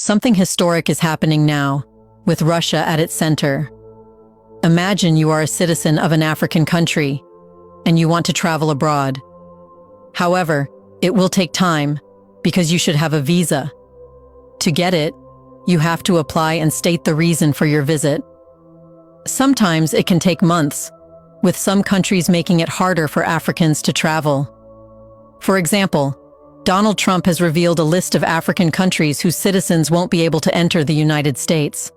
Something historic is happening now, with Russia at its center. Imagine you are a citizen of an African country, and you want to travel abroad. However, it will take time, because you should have a visa. To get it, you have to apply and state the reason for your visit. Sometimes it can take months, with some countries making it harder for Africans to travel. For example, Donald Trump has revealed a list of African countries whose citizens won't be able to enter the United States.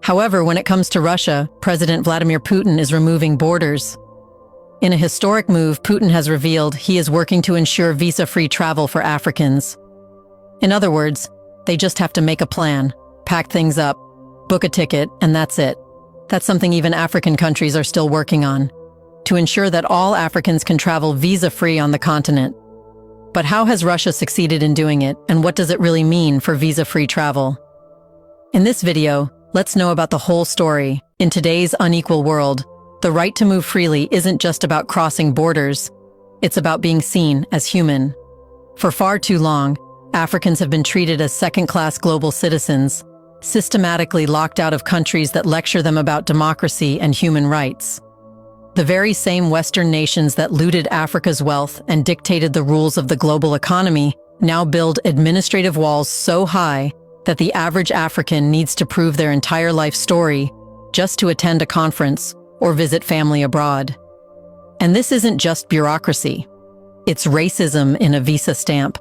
However, when it comes to Russia, President Vladimir Putin is removing borders. In a historic move, Putin has revealed he is working to ensure visa-free travel for Africans. In other words, they just have to make a plan, pack things up, book a ticket, and that's it. That's something even African countries are still working on, to ensure that all Africans can travel visa-free on the continent. But how has Russia succeeded in doing it, and what does it really mean for visa-free travel? In this video, let's know about the whole story. In today's unequal world, the right to move freely isn't just about crossing borders, it's about being seen as human. For far too long, Africans have been treated as second-class global citizens, systematically locked out of countries that lecture them about democracy and human rights. The very same Western nations that looted Africa's wealth and dictated the rules of the global economy now build administrative walls so high that the average African needs to prove their entire life story just to attend a conference or visit family abroad. And this isn't just bureaucracy. It's racism in a visa stamp.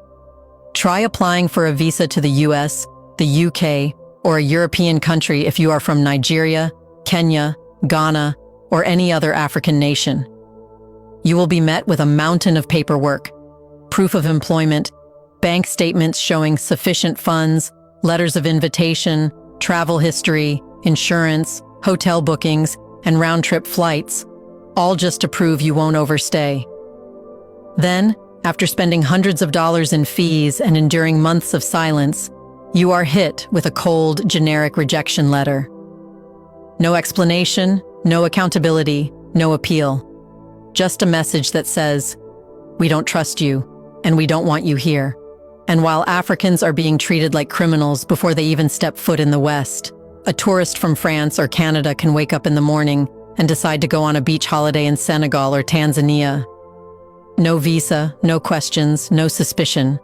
Try applying for a visa to the US, the UK, or a European country if you are from Nigeria, Kenya, Ghana, or any other African nation. You will be met with a mountain of paperwork, proof of employment, bank statements showing sufficient funds, letters of invitation, travel history, insurance, hotel bookings, and round-trip flights, all just to prove you won't overstay. Then, after spending hundreds of dollars in fees and enduring months of silence, you are hit with a cold, generic rejection letter. No explanation, no accountability, no appeal. Just a message that says, "We don't trust you, and we don't want you here." And while Africans are being treated like criminals before they even step foot in the West, a tourist from France or Canada can wake up in the morning and decide to go on a beach holiday in Senegal or Tanzania. No visa, no questions, no suspicion.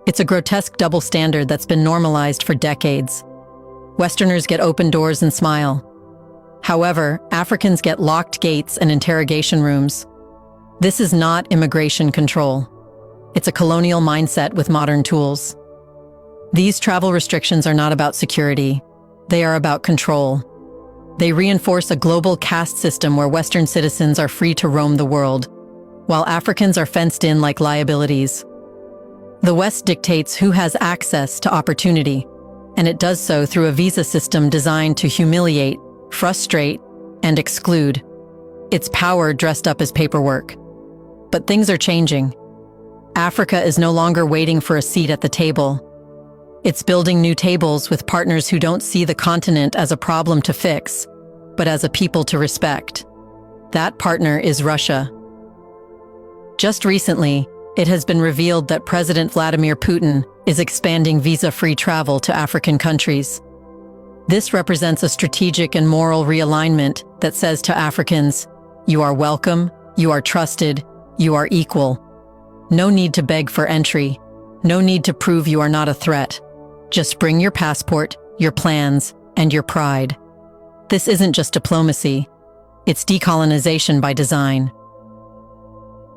It's a grotesque double standard that's been normalized for decades. Westerners get open doors and smile. However, Africans get locked gates and interrogation rooms. This is not immigration control. It's a colonial mindset with modern tools. These travel restrictions are not about security. They are about control. They reinforce a global caste system where Western citizens are free to roam the world, while Africans are fenced in like liabilities. The West dictates who has access to opportunity, and it does so through a visa system designed to humiliate, frustrate, and exclude. It's power dressed up as paperwork. But things are changing. Africa is no longer waiting for a seat at the table. It's building new tables with partners who don't see the continent as a problem to fix, but as a people to respect. That partner is Russia. Just recently, it has been revealed that President Vladimir Putin is expanding visa-free travel to African countries. This represents a strategic and moral realignment that says to Africans, you are welcome, you are trusted, you are equal. No need to beg for entry. No need to prove you are not a threat. Just bring your passport, your plans, and your pride. This isn't just diplomacy. It's decolonization by design.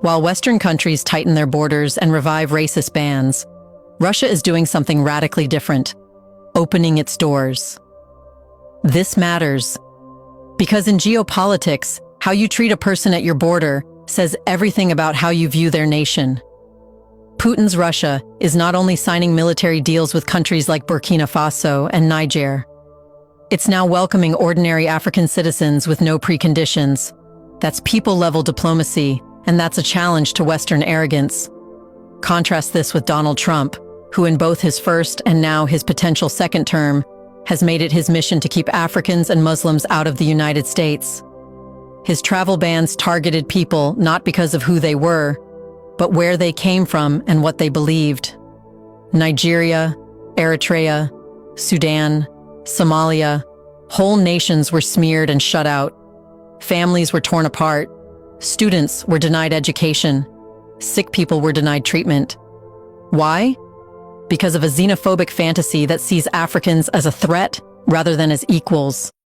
While Western countries tighten their borders and revive racist bans, Russia is doing something radically different, opening its doors. This matters, because in geopolitics, how you treat a person at your border says everything about how you view their nation. Putin's Russia is not only signing military deals with countries like Burkina Faso and Niger. It's now welcoming ordinary African citizens with no preconditions. That's people-level diplomacy, and that's a challenge to Western arrogance. Contrast this with Donald Trump, who in both his first and now his potential second term has made it his mission to keep Africans and Muslims out of the United States. His travel bans targeted people not because of who they were, but where they came from and what they believed. Nigeria, Eritrea, Sudan, Somalia, whole nations were smeared and shut out. Families were torn apart. Students were denied education. Sick people were denied treatment. Why? Because of a xenophobic fantasy that sees Africans as a threat rather than as equals.